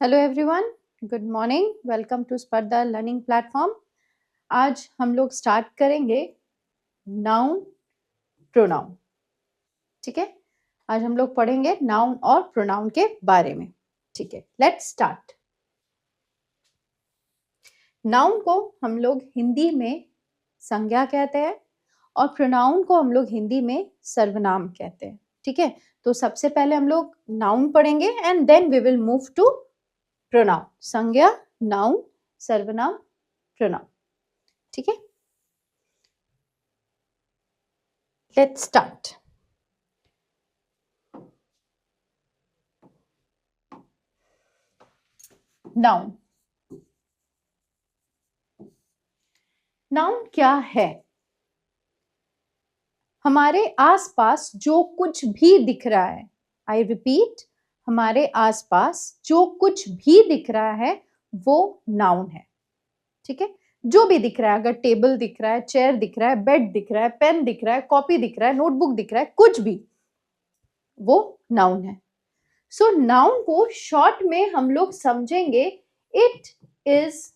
Hello everyone, good morning. Welcome to Spardha learning platform. आज हम लोग स्टार्ट करेंगे नाउन प्रोनाउन। ठीक है, आज हम लोग पढ़ेंगे नाउन और प्रोनाउन के बारे में। ठीक है, लेट्स स्टार्ट। नाउन को हम लोग हिंदी में संज्ञा कहते हैं और प्रोनाउन को हम लोग हिंदी में सर्वनाम कहते हैं। ठीक है, तो सबसे पहले हम लोग नाउन पढ़ेंगे and then we will move to pronoun. संज्ञा, नाउन, सर्वनाम, प्रोनाउन। ठीक है, लेट्स स्टार्ट। नाउन। नाउन क्या है? हमारे आसपास जो कुछ भी दिख रहा है, आई रिपीट, हमारे आसपास जो कुछ भी दिख रहा है वो नाउन है। ठीक है, जो भी दिख रहा है, अगर टेबल दिख रहा है, चेयर दिख रहा है, बेड दिख रहा है, पेन दिख रहा है, कॉपी दिख रहा है, नोटबुक दिख रहा है, कुछ भी, वो नाउन है। सो नाउन को शॉर्ट में हम लोग समझेंगे, it is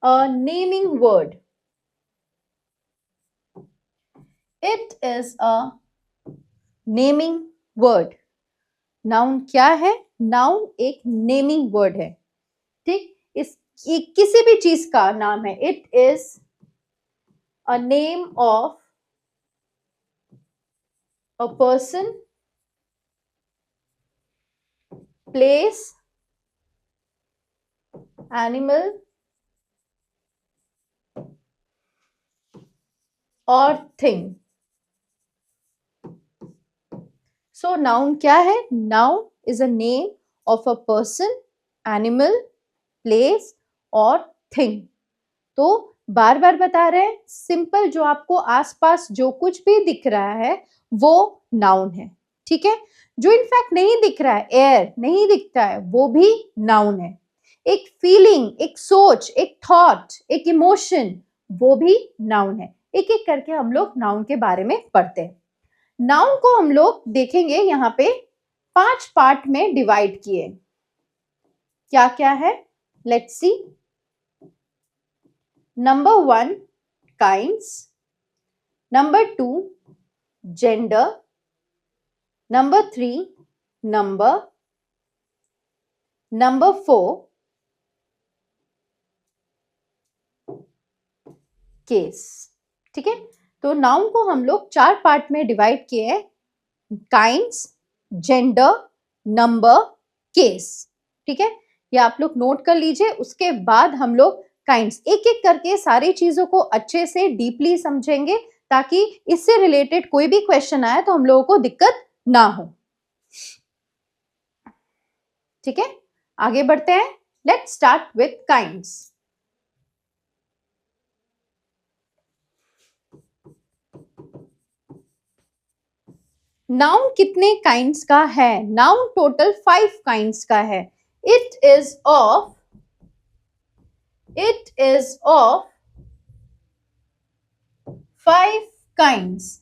a naming word. It is a naming word. Noun क्या है? नाउन एक नेमिंग वर्ड है। ठीक, ये किसी भी चीज का नाम है। It is a name of a person, place, animal और थिंग। सो नाउन क्या है? Noun is a name of a person, animal, place और थिंग। तो बार बार बता रहे हैं, सिंपल, जो आपको आसपास जो कुछ भी दिख रहा है वो नाउन है। ठीक है, जो इनफैक्ट नहीं दिख रहा है, एयर नहीं दिखता है, वो भी नाउन है। एक फीलिंग, एक सोच, एक थॉट, एक इमोशन, वो भी नाउन है। एक एक करके हम लोग नाउन के बारे में पढ़ते हैं। नाउन को हम लोग देखेंगे यहाँ पे 5 पार्ट में डिवाइड किए। क्या क्या है? Let's see. Number 1, kinds. Number 2, gender. Number 3, number. Number 4, case. ठीक है, तो नाउन को हम लोग 4 पार्ट में डिवाइड किए हैं। Kinds, gender, number, case. ठीक है, ये आप लोग नोट कर लीजिए। उसके बाद हम लोग काइंड्स एक एक करके सारी चीजों को अच्छे से डीपली समझेंगे, ताकि इससे रिलेटेड कोई भी क्वेश्चन आए तो हम लोगों को दिक्कत ना हो। ठीक है, आगे बढ़ते हैं। Let's start with kinds. Noun कितने काइंड्स का है? नाउन टोटल 5 काइंड्स का है। It is of 5 kinds.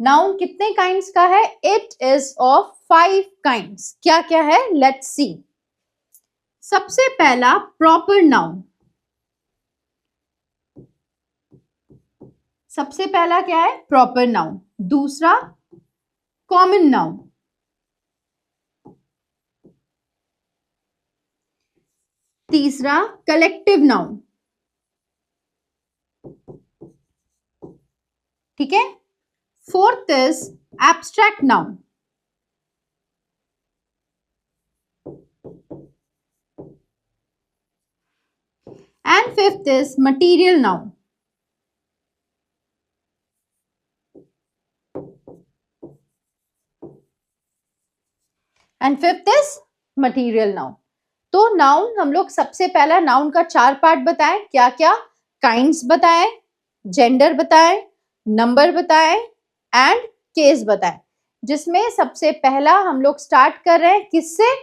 Noun कितने काइंड्स का है? It is of 5 kinds. क्या क्या है? Let's see. सबसे पहला प्रॉपर नाउन। सबसे पहला क्या है? Proper noun. दूसरा कॉमन नाउन। तीसरा कलेक्टिव नाउन। ठीक है, fourth is abstract noun. And fifth is material noun. And fifth is material noun. तो नाउन हम लोग सबसे पहला नाउन का 4 पार्ट बताएं। क्या क्या? काइंड्स बताएं, जेंडर बताएं, नंबर बताएं एंड केस बताएं। जिसमें सबसे पहला हम लोग स्टार्ट कर रहे हैं किससे?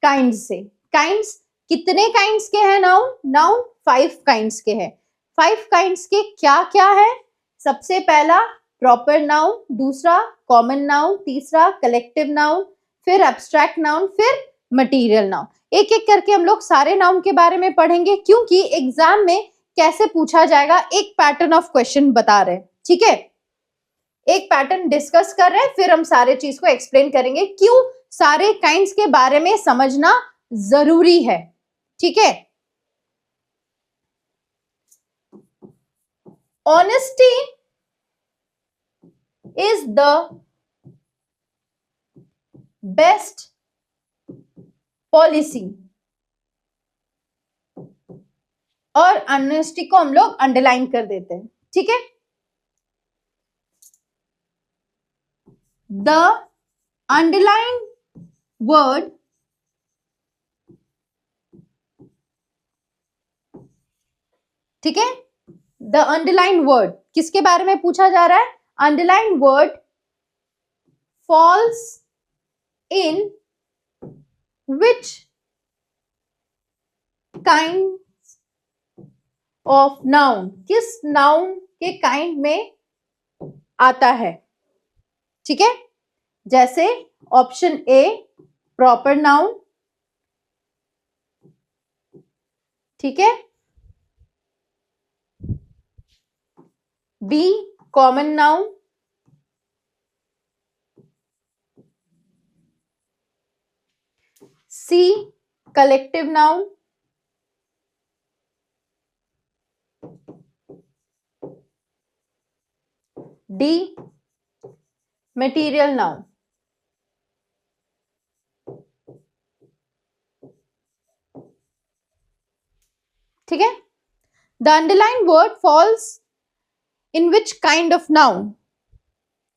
काइंड्स से। काइंड्स कितने काइंड्स के हैं? नाउन नाउन 5 काइंड्स के हैं। 5 काइंड्स के क्या क्या है? सबसे पहला प्रॉपर नाउन, दूसरा कॉमन नाउन, तीसरा कलेक्टिव नाउन, फिर एब्स्ट्रैक्ट नाउन, फिर मटीरियल नाउन। एक एक करके हम लोग सारे नाउन के बारे में पढ़ेंगे, क्योंकि एग्जाम में कैसे पूछा जाएगा एक पैटर्न ऑफ क्वेश्चन बता रहे हैं, ठीक है। एक पैटर्न डिस्कस कर रहे हैं, फिर हम सारे चीज को एक्सप्लेन करेंगे क्यों सारे काइंड्स के बारे में समझना जरूरी है, ठीक है। Honesty is the best policy, और ऑनेस्टी को हम लोग अंडरलाइन कर देते हैं, ठीक है। द अंडरलाइन वर्ड ठीक है, द अंडरलाइन वर्ड किसके बारे में पूछा जा रहा है? Underline word falls in which kind of noun, किस नाउन के काइंड में आता है, ठीक है। जैसे ऑप्शन ए प्रॉपर नाउन, ठीक है, B common noun, C collective noun, D material noun. ठीक है, the underline word falls in which kind of noun,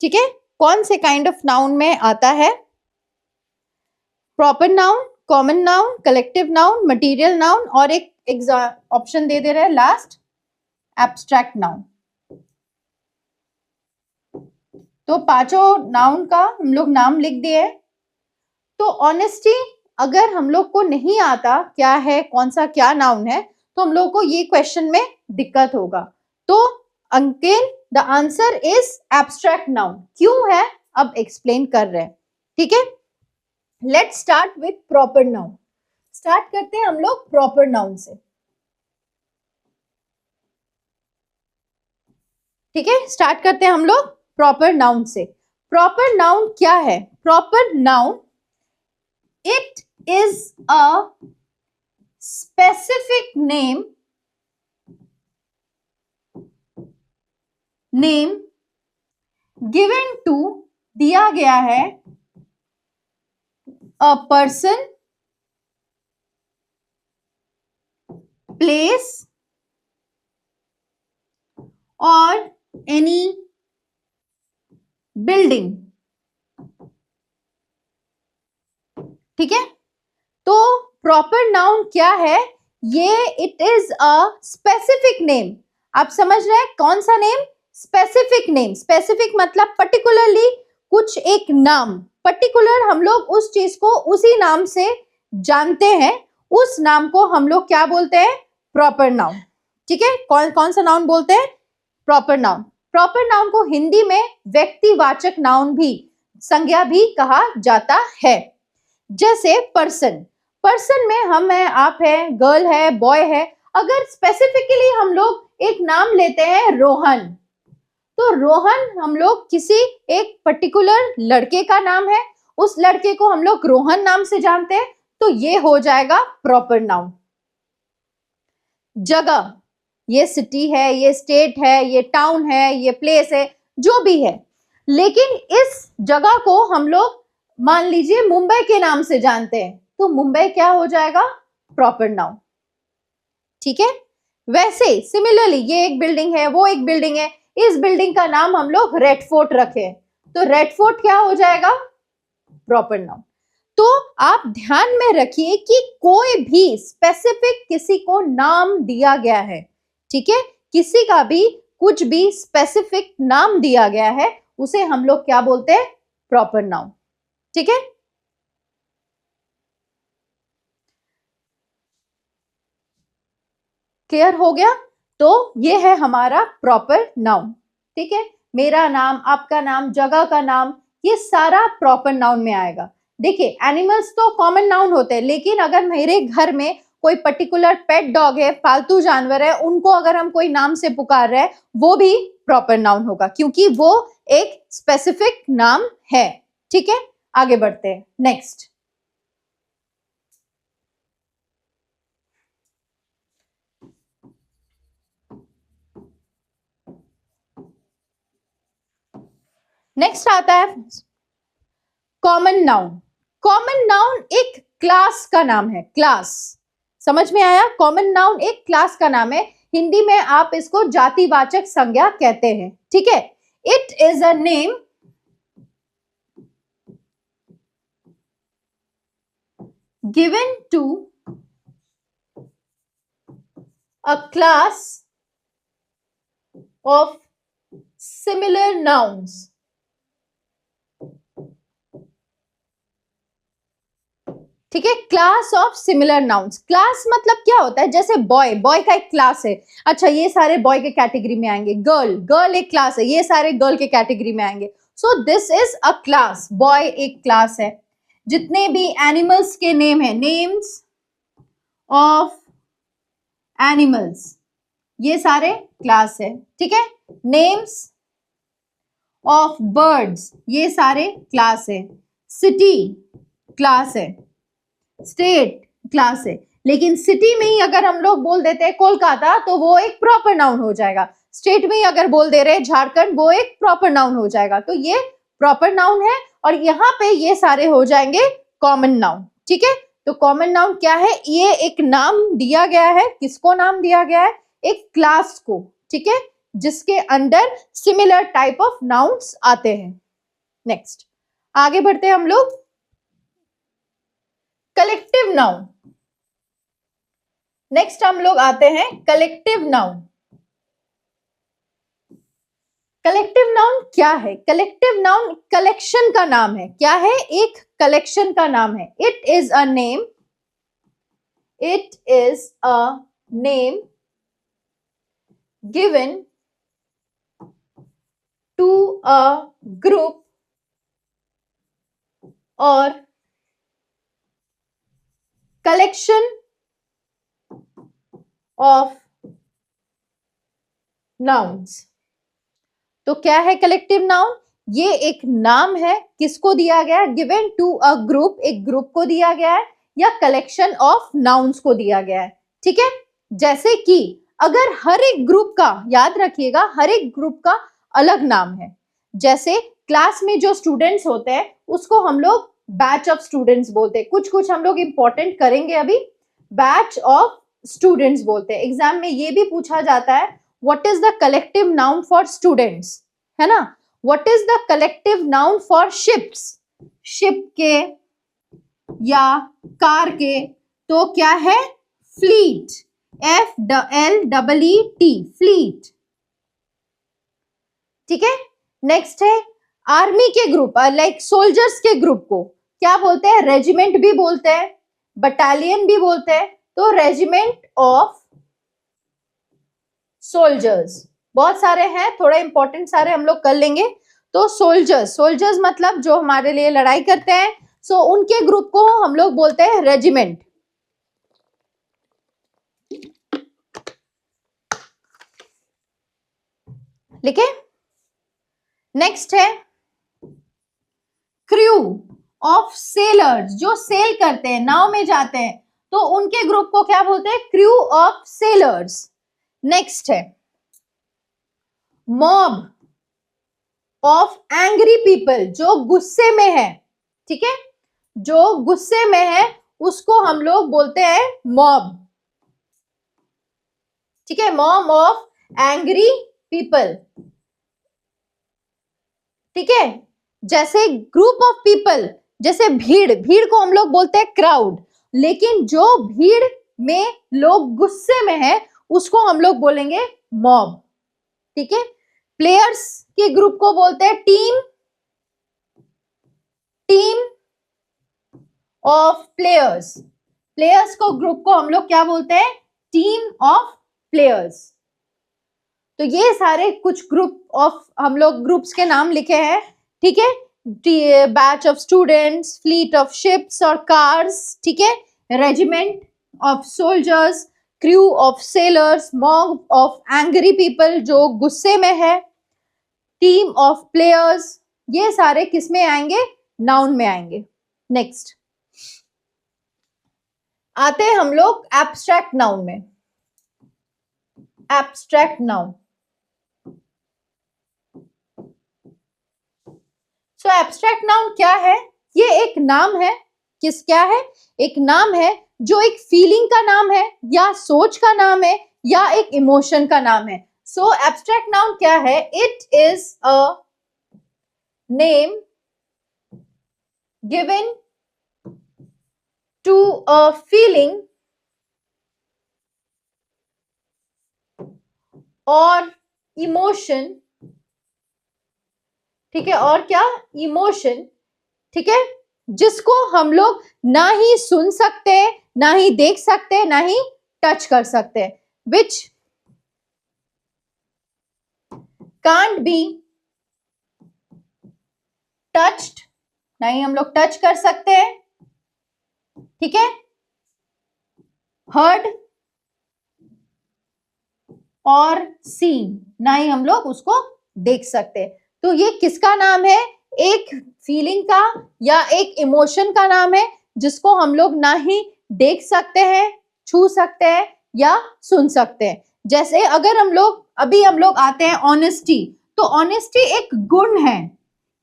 ठीक है, कौन से काइंड ऑफ नाउन में आता है? Proper noun, common noun, collective noun, material noun, और एक ऑप्शन दे रहे हैं लास्ट, एब्स्ट्रैक्ट नाउन। तो पांचों नाउन का हम लोग नाम लिख दिए। तो ऑनेस्टी अगर हम लोग को नहीं आता क्या है, कौन सा क्या नाउन है, तो हम लोग को ये क्वेश्चन में दिक्कत होगा। तो uncle the answer is abstract noun. क्यों है अब एक्सप्लेन कर रहे हैं, ठीक है। Let's start with proper noun. Start करते हैं हम लोग प्रॉपर नाउन से, ठीक है, स्टार्ट करते हैं हम लोग प्रॉपर नाउन से। प्रॉपर नाउन क्या है? Proper noun it is a specific name given to, दिया गया है, अ पर्सन, प्लेस और एनी बिल्डिंग, ठीक है। तो प्रॉपर नाउन क्या है? ये it is a specific name. आप समझ रहे हैं कौन सा नेम? Specific name. स्पेसिफिक मतलब पर्टिकुलरली कुछ एक नाम, पर्टिकुलर हम लोग उस चीज को उसी नाम से जानते हैं, उस नाम को हम लोग क्या बोलते हैं? प्रॉपर नाउन, ठीक है। कौन सा नाउन बोलते हैं? Proper noun. प्रॉपर नाउन को हिंदी में व्यक्तिवाचक नाउन भी, संज्ञा भी कहा जाता है। जैसे पर्सन, पर्सन में हम है, आप है, गर्ल है, बॉय है। अगर स्पेसिफिकली हम लोग एक नाम लेते हैं रोहन, तो रोहन हम लोग किसी एक पर्टिकुलर लड़के का नाम है, उस लड़के को हम लोग रोहन नाम से जानते हैं, तो ये हो जाएगा प्रॉपर नाउन। जगह, ये सिटी है, ये स्टेट है, ये टाउन है, ये प्लेस है, जो भी है, लेकिन इस जगह को हम लोग मान लीजिए मुंबई के नाम से जानते हैं, तो मुंबई क्या हो जाएगा? प्रॉपर नाउन, ठीक है। वैसे सिमिलरली ये एक बिल्डिंग है, वो एक बिल्डिंग है, इस बिल्डिंग का नाम हम लोग रेड फोर्ट रखे, तो रेड फोर्ट क्या हो जाएगा? Proper noun. तो आप ध्यान में रखिए कि कोई भी स्पेसिफिक किसी को नाम दिया गया है, ठीक है, किसी का भी कुछ भी स्पेसिफिक नाम दिया गया है, उसे हम लोग क्या बोलते हैं? प्रॉपर नाउन, ठीक है। क्लियर हो गया? तो ये है हमारा प्रॉपर नाउन, ठीक है। मेरा नाम, आपका नाम, जगह का नाम, ये सारा प्रॉपर नाउन में आएगा। देखिए एनिमल्स तो कॉमन नाउन होते हैं, लेकिन अगर मेरे घर में कोई पर्टिकुलर पेट डॉग है, पालतू जानवर है, उनको अगर हम कोई नाम से पुकार रहे हैं, वो भी प्रॉपर नाउन होगा, क्योंकि वो एक स्पेसिफिक नाम है। ठीक है, आगे बढ़ते हैं। नेक्स्ट, नेक्स्ट आता है कॉमन नाउन। कॉमन नाउन एक क्लास का नाम है, क्लास। समझ में आया? कॉमन नाउन एक क्लास का नाम है, हिंदी में आप इसको जातिवाचक संज्ञा कहते हैं। ठीक है, it is a name given to a class of similar nouns. ठीक है, class of similar nouns. Class मतलब क्या होता है? जैसे बॉय, बॉय का एक क्लास है, अच्छा ये सारे बॉय के कैटेगरी में आएंगे। गर्ल, गर्ल एक क्लास है, ये सारे गर्ल के कैटेगरी में आएंगे। So this is a class, boy एक क्लास है। जितने भी एनिमल्स के नेम है, नेम्स ऑफ एनिमल्स, ये सारे क्लास है। ठीक है, नेम्स ऑफ बर्ड्स, ये सारे क्लास है। सिटी क्लास है, स्टेट क्लास है। लेकिन सिटी में ही अगर हम लोग बोल देते हैं कोलकाता, तो वो एक प्रॉपर नाउन हो जाएगा। स्टेट में ही अगर बोल दे रहे हैं झारखंड, वो एक प्रॉपर नाउन हो जाएगा। तो ये प्रॉपर नाउन है, और यहाँ पे ये सारे हो जाएंगे कॉमन नाउन। ठीक है, तो कॉमन नाउन क्या है? ये एक नाम दिया गया है, किसको नाम दिया गया है? एक क्लास को। ठीक है, जिसके under similar type of nouns आते हैं। नेक्स्ट, आगे बढ़ते हैं हम लोग। Collective noun. नेक्स्ट हम लोग आते हैं कलेक्टिव नाउन। कलेक्टिव नाउन क्या है? कलेक्टिव नाउन कलेक्शन का नाम है। क्या है? एक कलेक्शन का नाम है। It is a name, it is a name given to a group और कलेक्शन ऑफ नाउन्स। तो क्या है कलेक्टिव नाउन? ये एक नाम है, किसको दिया गया है? गिवन टू अ ग्रुप, एक ग्रुप को दिया गया है, या कलेक्शन ऑफ नाउन्स को दिया गया है। ठीक है, जैसे कि अगर हर एक ग्रुप का, याद रखिएगा, हर एक ग्रुप का अलग नाम है। जैसे क्लास में जो स्टूडेंट्स होते हैं उसको हम लोग बैच ऑफ स्टूडेंट्स बोलते हैं। कुछ कुछ हम लोग इंपॉर्टेंट करेंगे अभी, बैच ऑफ स्टूडेंट्स बोलते हैं। एग्जाम में ये भी पूछा जाता है, what is the collective noun for students, है ना? What is the collective noun for ships, ship के या कार के, तो क्या है? Fleet, FLEET, fleet. ठीक है, नेक्स्ट है आर्मी के ग्रुप, लाइक सोल्जर्स के ग्रुप को क्या बोलते हैं? रेजिमेंट भी बोलते हैं, बटालियन भी बोलते हैं। तो रेजिमेंट ऑफ सोल्जर्स, बहुत सारे हैं, थोड़ा इंपॉर्टेंट सारे हम लोग कर लेंगे। तो सोल्जर्स, सोल्जर्स मतलब जो हमारे लिए लड़ाई करते हैं, सो उनके ग्रुप को हम लोग बोलते हैं रेजिमेंट। लिखे? नेक्स्ट है क्रू ऑफ सेलर्स, जो सेल करते हैं, नाव में जाते हैं, तो उनके ग्रुप को क्या बोलते हैं? Crew of sellers. नेक्स्ट है मॉब ऑफ एंग्री पीपल, जो गुस्से में है। ठीक है, जो गुस्से में है उसको हम लोग बोलते हैं मॉब। ठीक है, मॉब ऑफ एंग्री पीपल। ठीक है, जैसे ग्रुप ऑफ पीपल, जैसे भीड़, भीड़ को हम लोग बोलते हैं क्राउड, लेकिन जो भीड़ में लोग गुस्से में है उसको हम लोग बोलेंगे मॉब। ठीक है, प्लेयर्स के ग्रुप को बोलते हैं team, team of players. Players को ग्रुप को हम लोग क्या बोलते हैं? Team of players. तो ये सारे कुछ ग्रुप ऑफ हम लोग ग्रुप्स के नाम लिखे हैं। ठीक है, batch of students, fleet of ships और कार्स, ठीक है, regiment of soldiers, crew of sellers, mob of angry people जो गुस्से में है, टीम ऑफ प्लेयर्स, ये सारे किस में आएंगे? नाउन में आएंगे। नेक्स्ट आते हैं हम लोग एब्स्ट्रैक्ट नाउन में। एब्स्ट्रैक्ट नाउन, सो एब्स्ट्रैक्ट नाउन क्या है? ये एक नाम है, क्या है? एक नाम है जो एक फीलिंग का नाम है या सोच का नाम है या एक इमोशन का नाम है। सो एब्स्ट्रैक्ट नाउन क्या है? It is a name given to a feeling और इमोशन, ठीक है, और क्या? इमोशन, ठीक है, जिसको हम लोग ना ही सुन सकते, ना ही देख सकते, ना ही टच कर सकते, विच कांट बी टच्ड, ना ही हम लोग टच कर सकते हैं, ठीक है, हर्ड और सीन, ना ही हम लोग उसको देख सकते। तो ये किसका नाम है? एक फीलिंग का या एक इमोशन का नाम है जिसको हम लोग ना ही देख सकते हैं, छू सकते हैं या सुन सकते हैं। जैसे अगर हम लोग आते हैं ऑनेस्टी, तो ऑनेस्टी एक गुण है,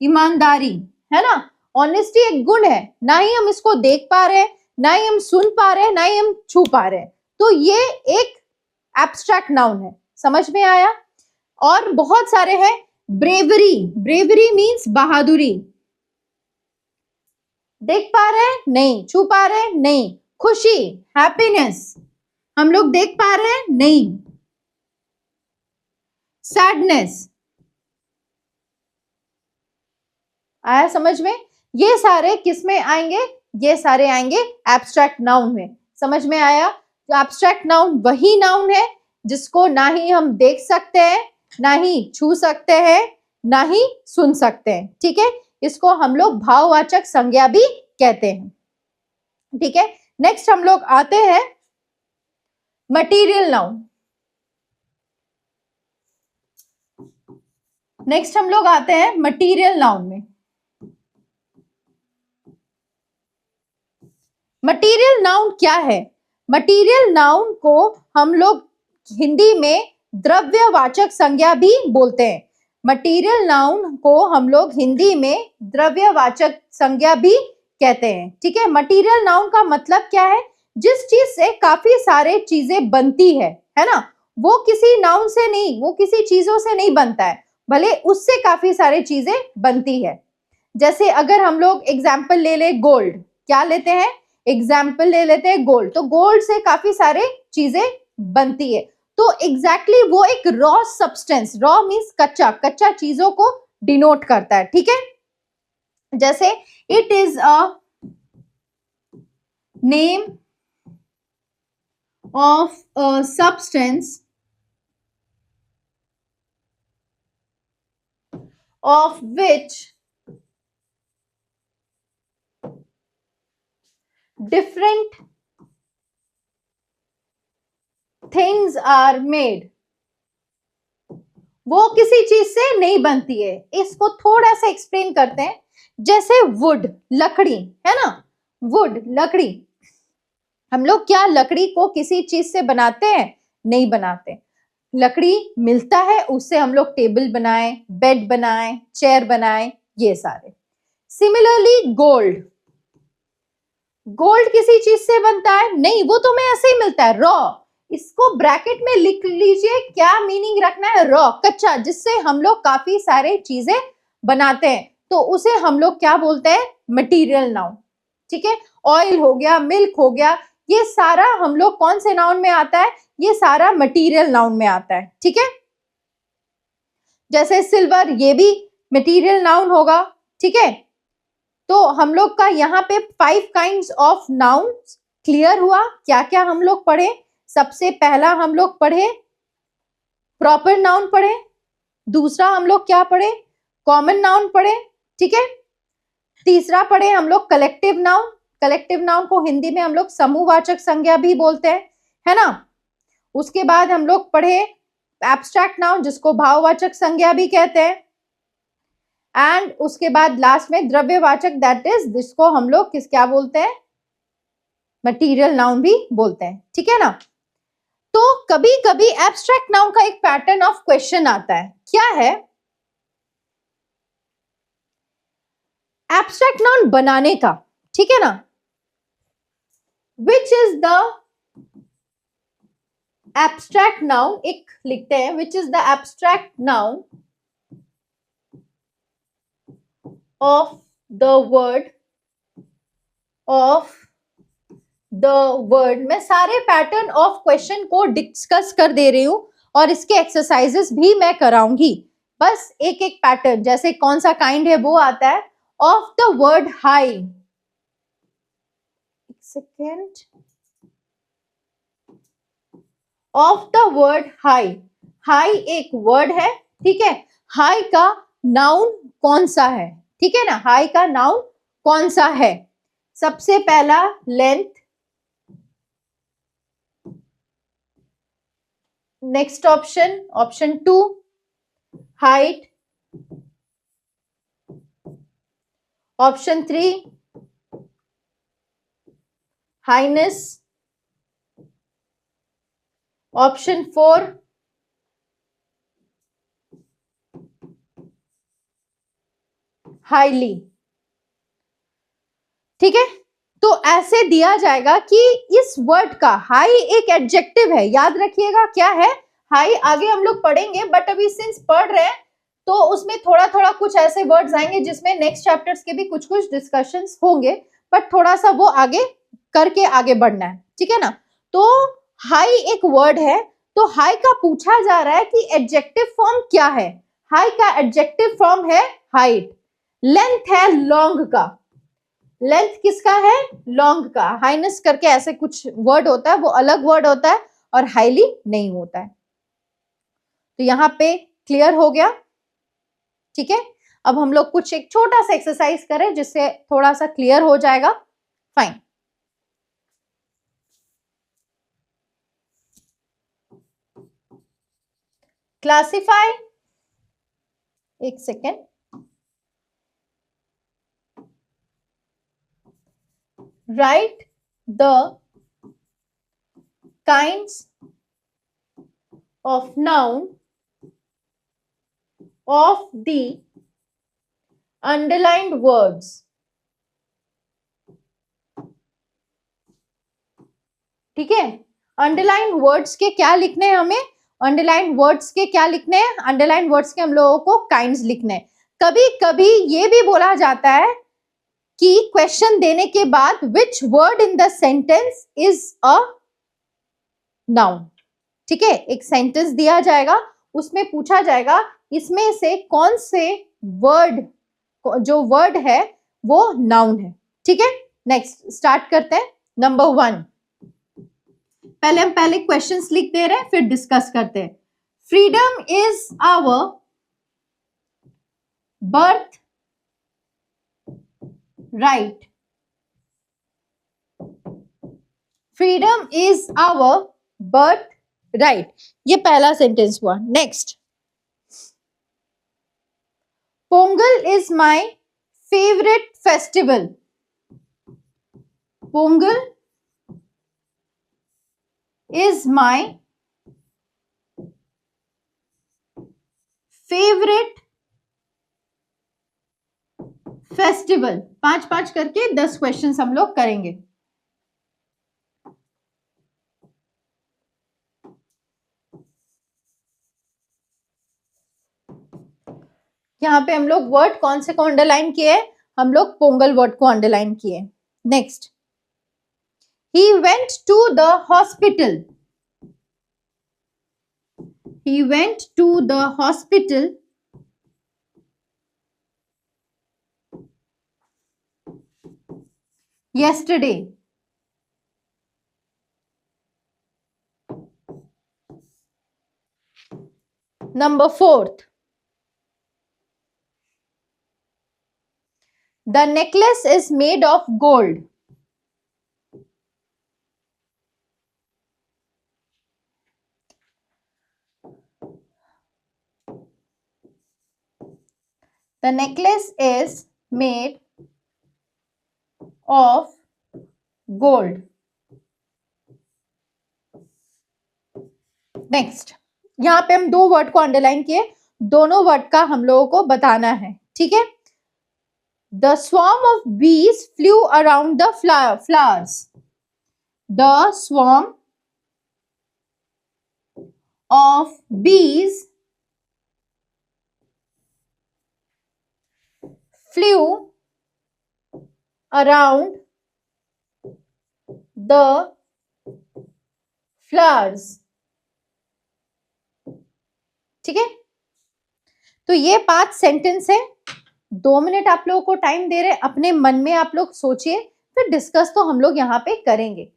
ईमानदारी, है ना। ऑनेस्टी एक गुण है, ना ही हम इसको देख पा रहे हैं, ना ही हम सुन पा रहे हैं, ना ही हम छू पा रहे हैं। तो ये एक एब्स्ट्रैक्ट नाउन है, समझ में आया। और बहुत सारे हैं, ब्रेवरी, ब्रेवरी मीन्स बहादुरी, देख पा रहे हैं नहीं, छू पा रहे हैं नहीं। खुशी, हैप्पीनेस, हम लोग देख पा रहे हैं नहीं। सैडनेस, आया समझ में? ये सारे किस में आएंगे? ये सारे आएंगे एब्स्ट्रैक्ट नाउन में, समझ में आया। तो एब्स्ट्रैक्ट नाउन वही नाउन है जिसको ना ही हम देख सकते हैं, ना ही छू सकते हैं, ना ही सुन सकते हैं, ठीक है। इसको हम लोग भाववाचक संज्ञा भी कहते हैं, ठीक है। नेक्स्ट हम लोग आते हैं मटीरियल नाउन। नेक्स्ट हम लोग आते हैं मटीरियल नाउन में। मटीरियल नाउन क्या है? मटीरियल नाउन को हम लोग हिंदी में द्रव्यवाचक संज्ञा भी बोलते हैं। मटीरियल नाउन को हम लोग हिंदी में द्रव्यवाचक संज्ञा भी कहते हैं, ठीक है। मटीरियल नाउन का मतलब क्या है? जिस चीज से काफी सारे चीजें बनती है ना, वो किसी नाउन से नहीं, वो किसी चीजों से नहीं बनता है, भले उससे काफी सारे चीजें बनती है। जैसे अगर हम लोग एग्जाम्पल ले ले गोल्ड, क्या लेते हैं? एग्जाम्पल ले लेते हैं गोल्ड। तो गोल्ड से काफी सारे चीजें बनती है। तो एग्जैक्टली वो एक रॉ सब्सटेंस, रॉ मीन्स कच्चा, कच्चा चीजों को डिनोट करता है, ठीक है। जैसे it is a name of a substance of which different things are made. वो किसी चीज से नहीं बनती है। इसको थोड़ा सा एक्सप्लेन करते हैं। जैसे वुड, लकड़ी, है ना, वुड, लकड़ी, हम लोग क्या लकड़ी को किसी चीज से बनाते हैं? नहीं बनाते। लकड़ी मिलता है, उससे हम लोग टेबल बनाए, बेड बनाए, चेयर बनाए, ये सारे। सिमिलरली गोल्ड, गोल्ड किसी चीज से बनता है? नहीं, वो तो हमें ऐसे ही मिलता है, रॉ। इसको ब्रैकेट में लिख लीजिए, क्या मीनिंग रखना है? रॉ, कच्चा, जिससे हम लोग काफी सारे चीजें बनाते हैं, तो उसे हम लोग क्या बोलते हैं? मटीरियल नाउन, ठीक है। ऑयल हो गया, मिल्क हो गया, ये सारा हम लोग कौन से नाउन में आता है? ये सारा मटीरियल नाउन में आता है, ठीक है। जैसे सिल्वर, ये भी मटीरियल नाउन होगा, ठीक है। तो हम लोग का यहाँ पे 5 काइंड्स ऑफ नाउन क्लियर हुआ। क्या क्या हम लोग पढ़े? सबसे पहला हम लोग पढ़े प्रॉपर नाउन पढ़े, दूसरा हम लोग क्या पढ़े? कॉमन नाउन पढ़े, ठीक है। तीसरा पढ़े हम लोग कलेक्टिव नाउन। कलेक्टिव नाउन को हिंदी में हम लोग समूहवाचक संज्ञा भी बोलते हैं, है ना। उसके बाद हम लोग पढ़े एब्स्ट्रैक्ट नाउन, जिसको भाववाचक संज्ञा भी कहते हैं। एंड उसके बाद लास्ट में द्रव्यवाचक, दैट इज जिसको हम लोग क्या बोलते हैं, मटीरियल नाउन भी बोलते हैं, ठीक है ना। तो कभी कभी एब्स्ट्रैक्ट नाउन का एक पैटर्न ऑफ क्वेश्चन आता है, क्या है? एब्स्ट्रैक्ट नाउन बनाने का, ठीक है ना। Which is the abstract noun, एक लिखते हैं, which is the abstract noun of the word, of the word. मैं सारे पैटर्न ऑफ क्वेश्चन को डिस्कस कर दे रही हूं और इसके एक्सरसाइजेस भी मैं कराऊंगी। बस एक एक पैटर्न, जैसे कौन सा काइंड है वो आता है। ऑफ द वर्ड हाई, एक second, of the word high. High एक वर्ड है, ठीक है। हाई का नाउन कौन सा है, ठीक है ना। हाई का नाउन कौन सा है? सबसे पहला length, next option, option 2 height, option 3 highness, option 4 highly, ठीक है। तो ऐसे दिया जाएगा कि इस वर्ड का, हाई एक एडजेक्टिव है, याद रखिएगा क्या है हाई, आगे हम लोग पढ़ेंगे, बट अभी सिंस पढ़ रहे हैं तो उसमें थोड़ा थोड़ा कुछ ऐसे वर्ड्स आएंगे जिसमें नेक्स्ट चैप्टर्स के भी कुछ कुछ डिस्कशंस होंगे, बट थोड़ा सा वो आगे करके आगे बढ़ना है, ठीक है ना। तो हाई एक वर्ड है, तो हाई का पूछा जा रहा है कि एडजेक्टिव फॉर्म क्या है। हाई का एडजेक्टिव फॉर्म है हाइट। लेंथ है लॉन्ग का, लेंथ किसका है, लॉन्ग का। हाइनेस करके ऐसे कुछ वर्ड होता है, वो अलग वर्ड होता है और हाईली नहीं होता है। तो यहाँ पे क्लियर हो गया, ठीक है। अब हम लोग कुछ एक छोटा सा एक्सरसाइज करें जिससे थोड़ा सा क्लियर हो जाएगा। फाइन, क्लासिफाई, एक second, write the kinds of noun of the underlined words, ठीक है। अंडरलाइन वर्ड्स के क्या लिखने हैं हमें, अंडरलाइन वर्ड्स के क्या लिखने हैं, अंडरलाइन वर्ड्स के हम लोगों को काइंड्स लिखने हैं। कभी कभी ये भी बोला जाता है कि क्वेश्चन देने के बाद which word in the sentence is a noun, ठीक है। एक सेंटेंस दिया जाएगा, उसमें पूछा जाएगा इसमें से कौन से वर्ड, जो वर्ड है वो नाउन है, ठीक है। नेक्स्ट स्टार्ट करते हैं। नंबर 1, पहले हम क्वेश्चंस लिख दे रहे हैं, फिर डिस्कस करते हैं। Freedom is our birth right, freedom is our birth right, ये पहला सेंटेंस हुआ। Next, Pongal is my favourite festival, Pongal is my favorite festival। 5-5 करके 10 क्वेश्चंस हम लोग करेंगे। यहाँ पे हम लोग वर्ड कौन से को अंडरलाइन किए, हम लोग पोंगल वर्ड को अंडरलाइन किए। Next, he went to the hospital, he went to the hospital yesterday, number 4th, the necklace is made of gold. The necklace is made of gold. Next, यहां पे हम दो वर्ड को अंडरलाइन किए, दोनों word का हम लोगों को बताना है, ठीक है. The swarm of bees flew around the flowers. The swarm of bees flew around the flowers. ठीक है, तो ये 5 सेंटेंस है. 2 मिनट आप लोगों को टाइम दे रहे, अपने मन में आप लोग सोचिए, फिर डिस्कस तो हम लोग यहाँ पे करेंगे.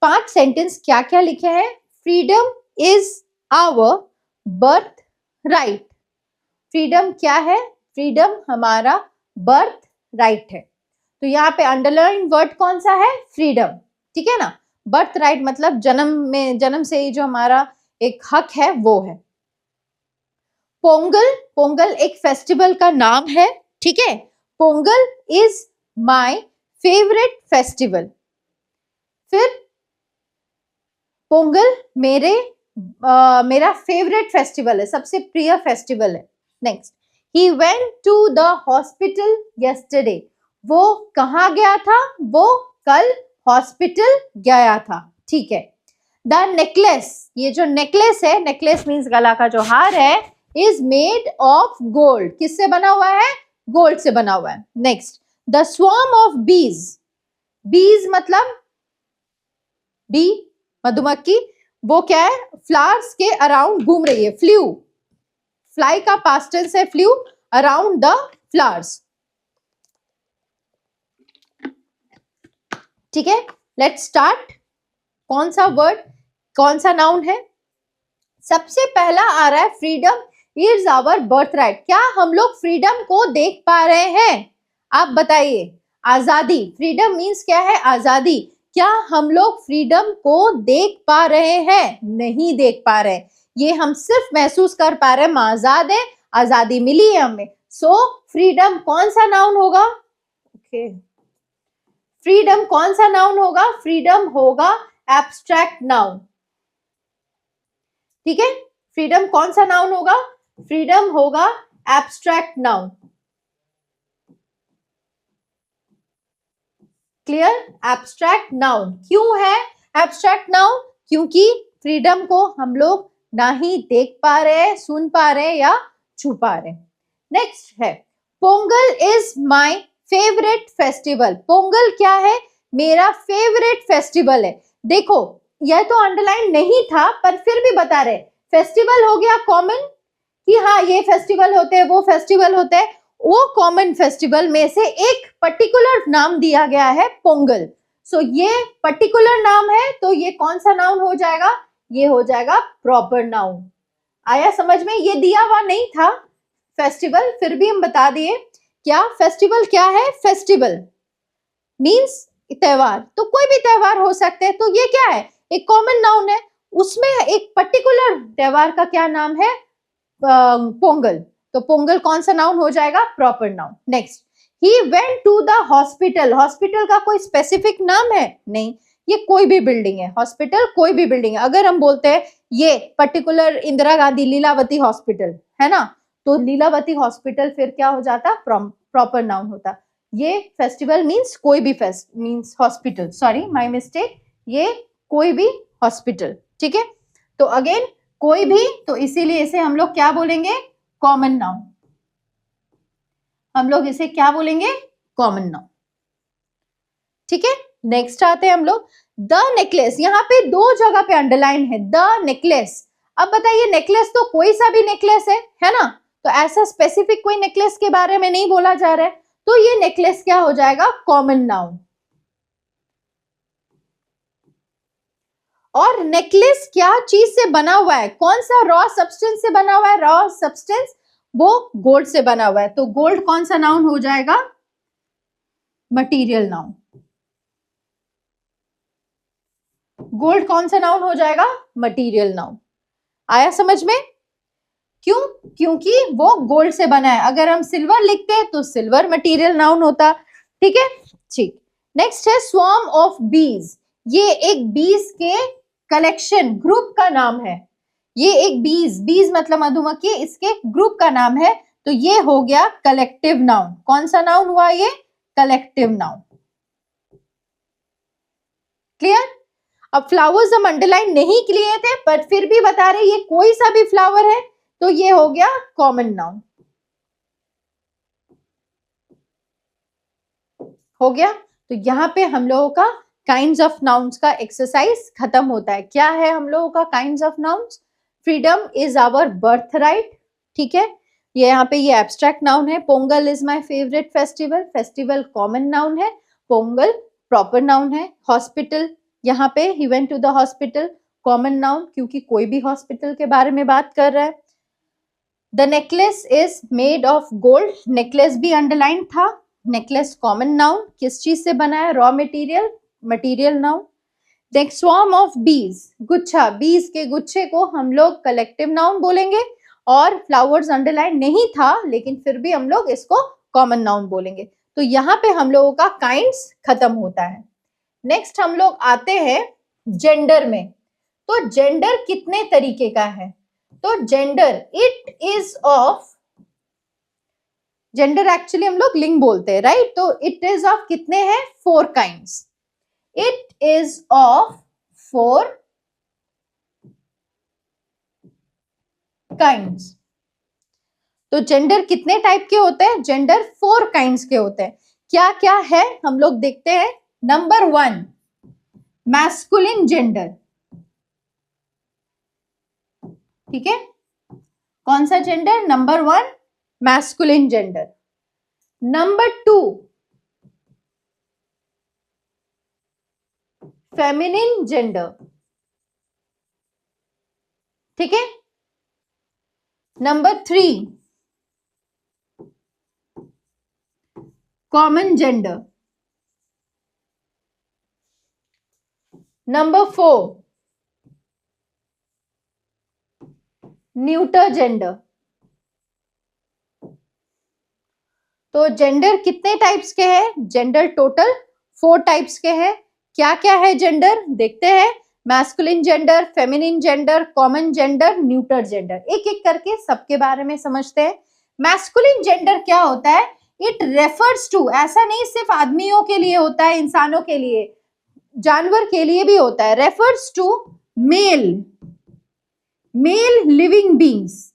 5 सेंटेंस क्या क्या लिखे हैं. Freedom is our birth right. Freedom क्या है? फ्रीडम हमारा बर्थ राइट है. तो यहाँ पे अंडरलाइन वर्ड कौन सा है? फ्रीडम. ठीक है ना. बर्थ राइट मतलब जन्म से ही जो हमारा एक हक है वो है. पोंगल, पोंगल एक फेस्टिवल का नाम है. ठीक है, Pongal is my favourite festival. फिर पोंगल मेरा फेवरेट फेस्टिवल है, सबसे प्रिय फेस्टिवल है. Next, he went to the hospital yesterday. वो कहाँ गया था? वो कल हॉस्पिटल गया था. ठीक है. द नेकलेस, ये जो नेकलेस है, नेकलेस मीन्स गला का जो हार है, इज मेड ऑफ गोल्ड. किससे बना हुआ है? गोल्ड से बना हुआ है. नेक्स्ट, द स्वॉर्म ऑफ बीज. बीज मतलब बी, मधुमक्खी. वो क्या है? फ्लावर्स के अराउंड घूम रही है. फ्लू, फ्लाई का पास्ट टेंस है फ्लू, अराउंड द फ्लावर्स. ठीक है, लेट्स स्टार्ट. कौन सा वर्ड, कौन सा नाउन है? सबसे पहला आ रहा है freedom is our birth right. क्या हम लोग फ्रीडम को देख पा रहे हैं? आप बताइए. आजादी, फ्रीडम मीन्स क्या है? आजादी. क्या हम लोग फ्रीडम को देख पा रहे हैं? नहीं देख पा रहे. ये हम सिर्फ महसूस कर पा रहे हैं. हम आजाद है, आजादी मिली है हमें. सो फ्रीडम कौन सा नाउन होगा? ओके, फ्रीडम कौन सा नाउन होगा? फ्रीडम होगा एब्स्ट्रैक्ट नाउन. ठीक है, फ्रीडम कौन सा नाउन होगा? फ्रीडम होगा abstract noun. Clear? Abstract noun. क्यों है एब्स्ट्रैक्ट नाउन? क्योंकि फ्रीडम को हम लोग ना ही देख पा रहे, सुन पा रहे या छू पा रहे. नेक्स्ट है Pongal is my favourite festival. Pongal क्या है? मेरा फेवरेट फेस्टिवल है. देखो, यह तो अंडरलाइन नहीं था पर फिर भी बता रहे. फेस्टिवल हो गया कॉमन, कि हाँ ये फेस्टिवल होते हैं, वो फेस्टिवल होते हैं. वो कॉमन फेस्टिवल में से एक पर्टिकुलर नाम दिया गया है पोंगल. सो ये पर्टिकुलर नाम है, तो ये कौन सा नाउन हो जाएगा? ये हो जाएगा प्रॉपर नाउन. आया समझ में? ये दिया हुआ नहीं था फेस्टिवल, फिर भी हम बता दिए. क्या फेस्टिवल क्या है? फेस्टिवल मीन्स त्योहार. तो कोई भी त्योहार हो सकते हैं. तो ये क्या है? एक कॉमन नाउन है, उसमें एक पर्टिकुलर त्योहार का क्या नाम है? पोंगल. तो पोंगल कौन सा नाउन हो जाएगा? Proper noun. Next, he went to the hospital. Hospital का कोई स्पेसिफिक नाम है? नहीं, ये कोई भी बिल्डिंग है. हॉस्पिटल कोई भी बिल्डिंग है. अगर हम बोलते हैं ये पर्टिकुलर इंदिरा गांधी लीलावती हॉस्पिटल है ना, तो लीलावती हॉस्पिटल फिर क्या हो जाता? प्रॉपर नाउन होता. ये फेस्टिवल मीन्स कोई भी means hospital. Sorry my mistake. ये कोई भी हॉस्पिटल. ठीक है, तो अगेन कोई भी, तो इसीलिए इसे हम लोग क्या बोलेंगे? Common noun. हम लोग इसे क्या बोलेंगे? Common noun. ठीक है, नेक्स्ट आते हैं हम लोग. द नेकलेस, यहाँ पे 2 जगह पे अंडरलाइन है द नेकलेस. अब बताइए, नेकलेस तो कोई सा भी नेकलेस है ना, तो ऐसा स्पेसिफिक कोई नेकलेस के बारे में नहीं बोला जा रहा है. तो ये नेकलेस क्या हो जाएगा? Common noun. और नेकलेस क्या चीज से बना हुआ है? कौन सा रॉ सब्सटेंस से बना हुआ है? रॉ सब्सटेंस वो गोल्ड से बना हुआ है. तो गोल्ड कौन सा नाउन हो जाएगा? Material noun. गोल्ड कौन सा नाउन हो जाएगा? Material noun. आया समझ में? क्यों? क्योंकि वो गोल्ड से बना है। अगर हम सिल्वर लिखते हैं तो सिल्वर मटीरियल नाउन होता। ठीक है, ठीक। नेक्स्ट है स्वॉर्म ऑफ बीज। ये एक बीज के कलेक्शन, ग्रुप का नाम है। ये एक बीज मतलब मधुमक्खी, इसके ग्रुप का नाम है। तो ये हो गया कलेक्टिव नाउन। कौन सा नाउन हुआ ये? Collective noun. क्लियर? अब फ्लावर्स हम अंडरलाइन नहीं किए थे, पर फिर भी बता रहे ये कोई सा भी फ्लावर है, तो ये हो गया कॉमन नाउन। हो गया। तो यहाँ पे हम लोगों का काइंड्स ऑफ नाउन्स का एक्सरसाइज खत्म होता है। क्या है हम लोगों का kinds of nouns? Freedom is our birth right. ठीक है, ये यहाँ पे ये एब्स्ट्रैक्ट नाउन है। Pongal is my favourite festival. Festival common noun है, पोंगल प्रॉपर नाउन है। हॉस्पिटल, यहाँ पे he went to the hospital, common noun, क्योंकि कोई भी हॉस्पिटल के बारे में बात कर रहा है। The necklace is made of gold. Necklace भी अंडरलाइन था। नेकलेस कॉमन नाउन, किस चीज से बना है? Raw material, material noun. Next swarm of बीज, गुच्छा, बीज के गुच्छे को हम लोग कलेक्टिव नाउन बोलेंगे। और फ्लावर्स अंडरलाइन नहीं था, लेकिन फिर भी हम लोग इसको कॉमन नाउन बोलेंगे। तो यहाँ पे हम लोगों का काइंड्स खत्म होता है। नेक्स्ट हम लोग आते हैं जेंडर में। तो जेंडर कितने तरीके का है? तो gender, it is of, gender actually हम लोग लिंग बोलते हैं, राइट? तो इट इज ऑफ कितने हैं? 4 kinds. It is of 4 kinds. तो जेंडर कितने टाइप के होते हैं? जेंडर 4 काइंड्स के होते हैं। क्या क्या है हम लोग देखते हैं। Number 1, masculine gender. ठीक है, कौन सा gender? Number 1, masculine gender. Number 2, feminine gender. ठीक है। Number 3, common gender. Number 4, neuter gender. तो जेंडर कितने टाइप्स के हैं? जेंडर टोटल 4 टाइप्स के हैं। क्या क्या है जेंडर? देखते हैं। Masculine gender, feminine gender, common gender, neuter gender. एक एक करके सबके बारे में समझते हैं। मैस्कुलिन जेंडर क्या होता है? इट रेफर्स टू, ऐसा नहीं सिर्फ आदमियों के लिए होता है, इंसानों के लिए, जानवर के लिए भी होता है। Refers to male, male living beings.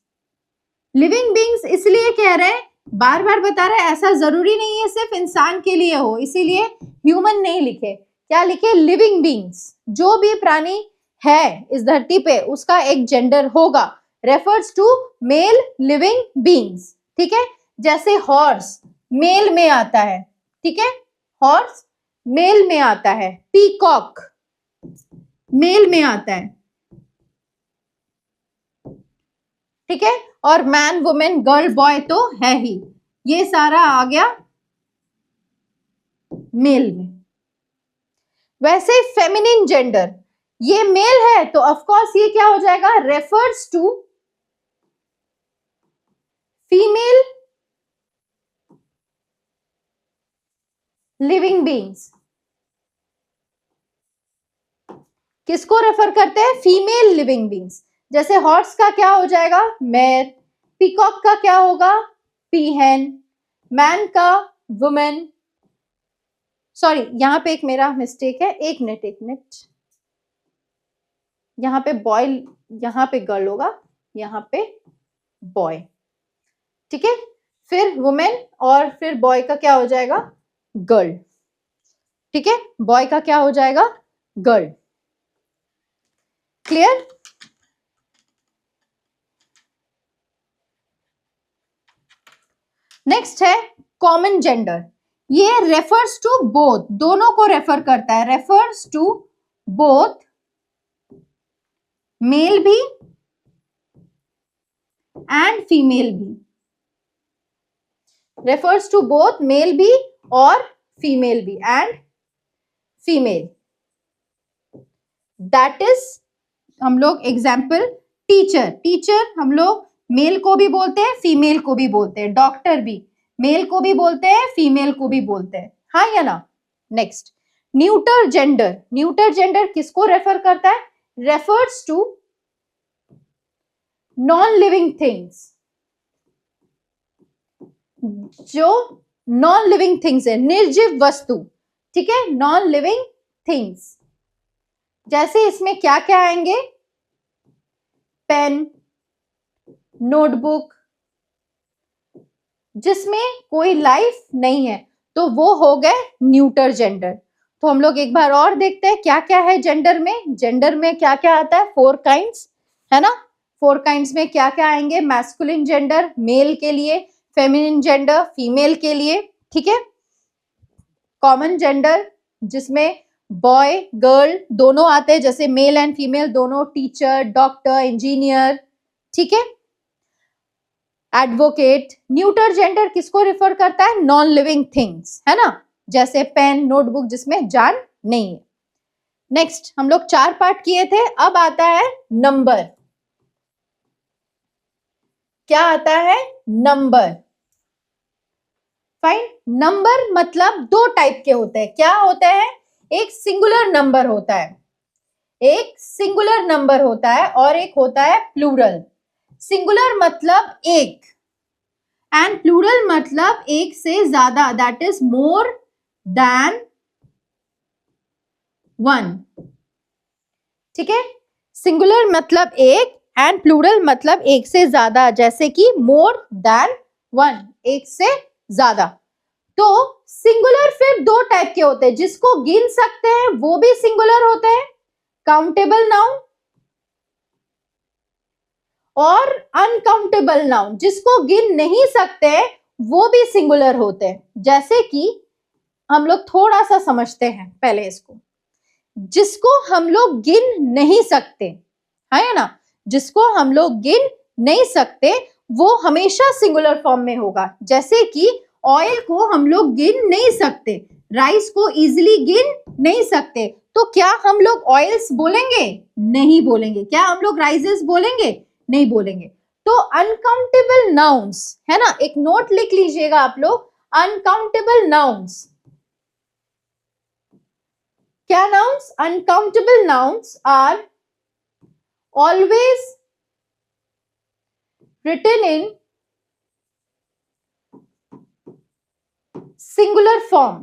Living beings इसलिए कह रहे हैं, बार बार बता रहे हैं, ऐसा जरूरी नहीं है सिर्फ इंसान के लिए हो, इसीलिए ह्यूमन नहीं लिखे। क्या लिखे? Living beings. जो भी प्राणी है इस धरती पे उसका एक जेंडर होगा। Refers to male living beings. ठीक है, जैसे हॉर्स मेल में आता है। ठीक है, हॉर्स मेल में आता है। पीकॉक मेल में आता है। ठीक है, और मैन, वुमेन, गर्ल, बॉय तो है ही, ये सारा आ गया मेल में। वैसे फेमिनिन जेंडर, ये मेल है तो ऑफ कोर्स ये क्या हो जाएगा? Refers to female living beings. किसको रेफर करते हैं? Female living beings. जैसे हॉर्स का क्या हो जाएगा? मेयर। पीकॉक का क्या होगा? पीहेन। मैन का वुमेन। सॉरी, यहाँ पे एक मेरा मिस्टेक है, एक मिनट। यहाँ पे बॉय, यहाँ पे गर्ल होगा, यहाँ पे बॉय। ठीक है, फिर वुमेन और फिर बॉय का क्या हो जाएगा? गर्ल। ठीक है, बॉय का क्या हो जाएगा? गर्ल। क्लियर? नेक्स्ट है कॉमन जेंडर। ये रेफर्स टू बोथ, दोनों को रेफर करता है। रेफर्स टू बोथ मेल भी एंड फीमेल भी। रेफर्स टू बोथ मेल भी और फीमेल भी, एंड फीमेल। दैट इज हम लोग एग्जाम्पल टीचर, टीचर हम लोग मेल को भी बोलते हैं, फीमेल को भी बोलते हैं। डॉक्टर भी मेल को भी बोलते हैं, फीमेल को भी बोलते हैं, हाँ या ना। Next, neuter gender. Neuter gender किसको रेफर करता है? Refers to non living things, जो नॉन लिविंग थिंग्स है, निर्जीव वस्तु, ठीक है, नॉन लिविंग थिंग्स। जैसे इसमें क्या क्या आएंगे? पेन, नोटबुक, जिसमें कोई लाइफ नहीं है, तो वो हो गए न्यूटर जेंडर। तो हम लोग एक बार और देखते हैं क्या क्या है जेंडर में। जेंडर में क्या क्या आता है? 4 काइंड्स, है ना। 4 काइंड्स में क्या क्या आएंगे? मैस्कुलिन जेंडर मेल के लिए, फेमिनिन जेंडर फीमेल के लिए, ठीक है। कॉमन जेंडर जिसमें बॉय गर्ल दोनों आते हैं, जैसे मेल एंड फीमेल दोनों, टीचर, डॉक्टर, इंजीनियर, ठीक है। एडवोकेट। न्यूटर जेंडर किसको रिफर करता है? नॉन लिविंग थिंग्स, है ना, जैसे पेन, नोटबुक, जिसमें जान नहीं है। नेक्स्ट, हम लोग 4 पार्ट किए थे, अब आता है नंबर। क्या आता है? नंबर। फाइन। नंबर मतलब 2 टाइप के होते हैं। क्या होते हैं? एक सिंगुलर नंबर होता है, एक सिंगुलर नंबर होता है, और एक होता है प्लूरल। सिंगुलर मतलब एक, एंड प्लूरल मतलब एक से ज्यादा, दैट इज मोर देन 1, ठीक है। सिंगुलर मतलब एक एंड प्लूरल मतलब एक से ज्यादा, जैसे कि मोर देन 1, एक से ज्यादा। तो सिंगुलर फिर 2 टाइप के होते हैं, जिसको गिन सकते हैं वो भी सिंगुलर होते हैं, काउंटेबल नाउन, और अनकाउंटेबल नाउन जिसको गिन नहीं सकते वो भी सिंगुलर होते हैं। जैसे कि हम लोग थोड़ा सा समझते हैं पहले इसको। जिसको हम लोग गिन नहीं सकते, है ना, जिसको हम लोग गिन नहीं सकते वो हमेशा सिंगुलर फॉर्म में होगा। जैसे कि ऑयल को हम लोग गिन नहीं सकते, राइस को इजीली गिन नहीं सकते, तो क्या हम लोग ऑयल्स बोलेंगे? नहीं बोलेंगे। क्या हम लोग राइसेस बोलेंगे? नहीं बोलेंगे। तो अनकाउंटेबल नाउन्स, है ना, एक नोट लिख लीजिएगा आप लोग, अनकाउंटेबल नाउन्स। क्या nouns? Uncountable nouns are always written in singular form।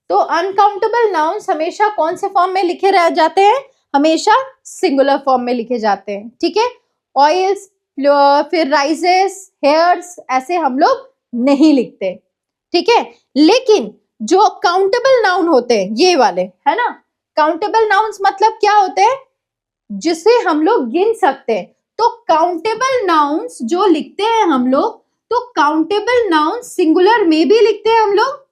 तो अनकाउंटेबल नाउन्स हमेशा कौन से फॉर्म में लिखे रह जाते हैं? हमेशा सिंगुलर फॉर्म में लिखे जाते हैं, ठीक है। ऑयल्स, फिर राइसेस, हेयर्स, ऐसे हम लोग नहीं लिखते, ठीक है। लेकिन जो काउंटेबल नाउन होते हैं, ये वाले, है ना, काउंटेबल नाउन्स मतलब क्या होते हैं? जिसे हम लोग गिन सकते हैं। तो काउंटेबल नाउन्स जो लिखते हैं हम लोग, तो काउंटेबल नाउन सिंगुलर में भी लिखते हैं हम लोग,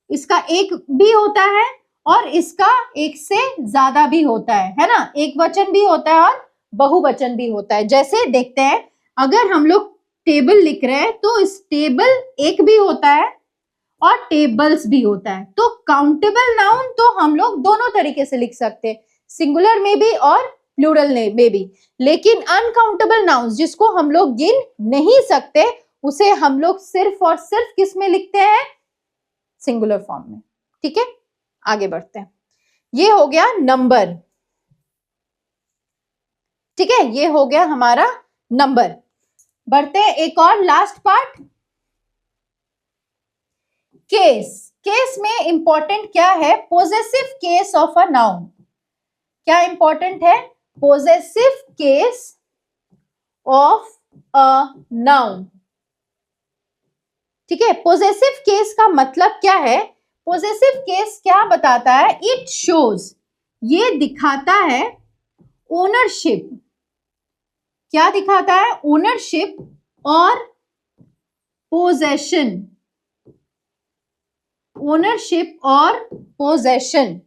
इसका एक भी होता है और इसका एक से ज्यादा भी होता है ना, एक वचन भी होता है और बहुवचन भी होता है। जैसे देखते हैं, अगर हम लोग टेबल लिख रहे हैं तो इस टेबल एक भी होता है और टेबल्स भी होता है। तो काउंटेबल नाउन तो हम लोग दोनों तरीके से लिख सकते हैं, सिंगुलर में भी और प्लूरल में भी। लेकिन अनकाउंटेबल नाउन्स जिसको हम लोग गिन नहीं सकते, उसे हम लोग सिर्फ और सिर्फ किस में लिखते हैं? सिंगुलर फॉर्म में, ठीक है। आगे बढ़ते हैं। ये हो गया नंबर, ठीक है, ये हो गया हमारा नंबर। बढ़ते हैं एक और लास्ट पार्ट, केस। केस में इंपॉर्टेंट क्या है? Possessive case of a noun. क्या इंपॉर्टेंट है? Possessive case of a noun, ठीक है। पोजेसिव केस का मतलब क्या है? पोजेसिव केस क्या बताता है? इट शोज, ये दिखाता है ओनरशिप। क्या दिखाता है? ओनरशिप और पोजेशन, ओनरशिप और पोजेशन।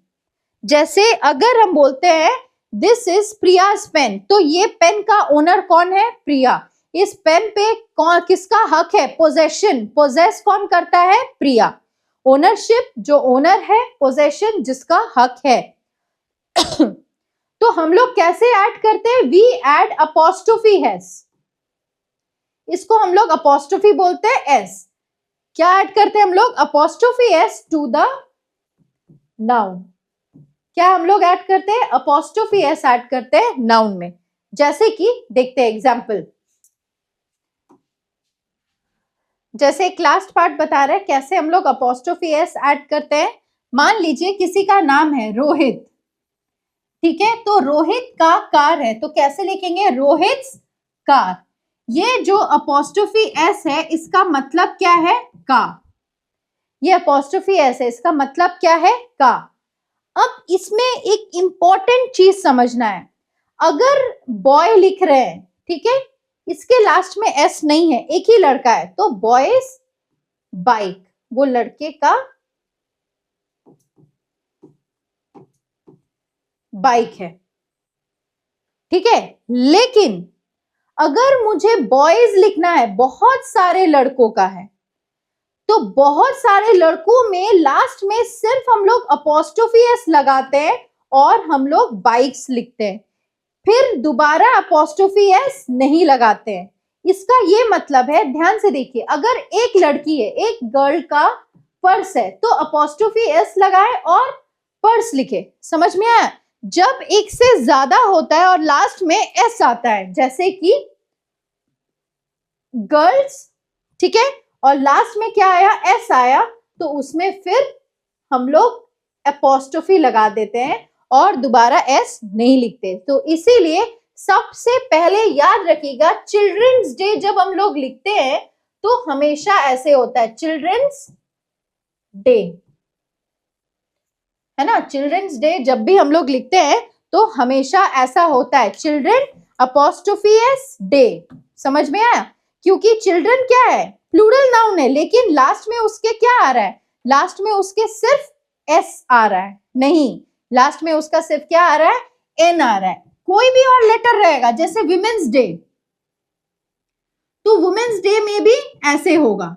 जैसे अगर हम बोलते हैं दिस इज प्रियाज पेन, तो ये पेन का ओनर कौन है? प्रिया। इस पेन पे कौन किसका हक है? पोजेशन, पोजेस कौन करता है? प्रिया। ओनरशिप, जो ओनर है, पोजेशन जिसका हक है। तो हम लोग कैसे ऐड करते हैं? वी ऐड अपोस्ट्रोफी एस, इसको हम लोग अपोस्ट्रोफी बोलते हैं एस। क्या ऐड करते हैं हम लोग? Apostrophe S to the noun. क्या हम लोग ऐड करते हैं? अपोस्ट्रोफी एस ऐड करते हैं नाउन में। जैसे कि देखते हैं एग्जाम्पल, जैसे एक लास्ट पार्ट बता रहे हैं कैसे हम लोग अपोस्ट्रोफी एस ऐड करते हैं। मान लीजिए किसी का नाम है रोहित, ठीक है, तो रोहित का कार है, तो कैसे लिखेंगे? रोहित कार। ये जो अपोस्ट्रोफी एस है इसका मतलब क्या है? का। ये अपोस्ट्रोफी एस है, इसका मतलब क्या है? का। अब इसमें एक इंपॉर्टेंट चीज समझना है, अगर बॉय लिख रहे हैं, ठीक है, इसके लास्ट में एस नहीं है, एक ही लड़का है, तो बॉयज बाइक, वो लड़के का बाइक है, ठीक है। लेकिन अगर मुझे बॉयज लिखना है, बहुत सारे लड़कों का है, तो बहुत सारे लड़कों में लास्ट में सिर्फ हम लोग अपोस्ट्रोफी एस लगाते हैं और हम लोग बाइक्स लिखते हैं, फिर दोबारा अपोस्ट्रोफी एस नहीं लगाते हैं। इसका ये मतलब है, ध्यान से देखिए, अगर एक लड़की है, एक गर्ल का पर्स है, तो अपोस्ट्रोफी एस लगाए और पर्स लिखे। समझ में आया? जब एक से ज्यादा होता है और लास्ट में एस आता है, जैसे कि गर्ल्स, ठीक है, और लास्ट में क्या आया? एस आया, तो उसमें फिर हम लोग अपोस्ट्रोफी लगा देते हैं और दोबारा एस नहीं लिखते। तो इसीलिए सबसे पहले याद रखिएगा, चिल्ड्रंस डे जब हम लोग लिखते हैं तो हमेशा ऐसे होता है, चिल्ड्रंस डे, है ना। चिल्ड्रंस डे जब भी हम लोग लिखते हैं तो हमेशा ऐसा होता है, चिल्ड्रन अपोस्ट्रोफी एस डे। समझ में आया? क्योंकि चिल्ड्रन क्या है? प्लूरल नाउन है, लेकिन लास्ट में उसके क्या आ रहा है? लास्ट में उसके सिर्फ एस आ रहा है, नहीं, लास्ट में उसका सिर्फ क्या आ रहा है? एन आ रहा है। कोई भी और लेटर रहेगा, जैसे वुमेन्स डे, तो वुमेन्स डे में भी ऐसे होगा,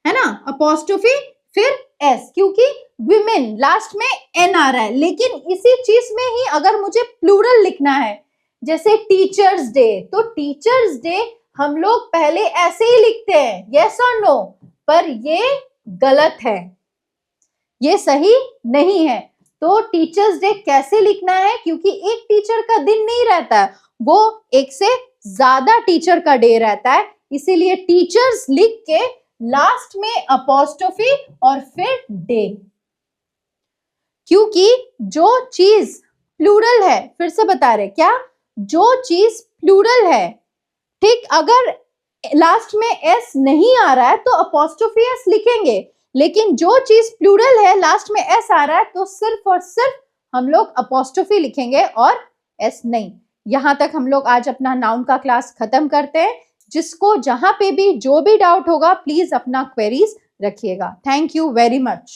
है ना, अपोस्ट्रोफी फिर एस, क्योंकि विमेन लास्ट में एन आ रहा है। लेकिन इसी चीज में ही अगर मुझे प्लूरल लिखना है, जैसे टीचर्स डे, तो टीचर्स डे हम लोग पहले ऐसे ही लिखते हैं, यस और नो, पर ये गलत है, ये सही नहीं है। तो टीचर्स डे कैसे लिखना है? क्योंकि एक टीचर का दिन नहीं रहता है, वो एक से ज्यादा टीचर का डे रहता है, इसीलिए टीचर्स लिख के लास्ट में अपोस्ट्रोफी और फिर डे। क्योंकि जो चीज प्लूरल है, फिर से बता रहे क्या, जो चीज प्लूरल है, ठीक, अगर लास्ट में एस नहीं आ रहा है तो अपोस्ट्रोफी एस लिखेंगे, लेकिन जो चीज प्लूरल है लास्ट में एस आ रहा है तो सिर्फ और सिर्फ हम लोग अपोस्ट्रोफी लिखेंगे और एस नहीं। यहां तक हम लोग आज अपना नाउन का क्लास खत्म करते हैं। जिसको जहां पे भी जो भी डाउट होगा प्लीज अपना क्वेरीज रखिएगा। Thank you very much.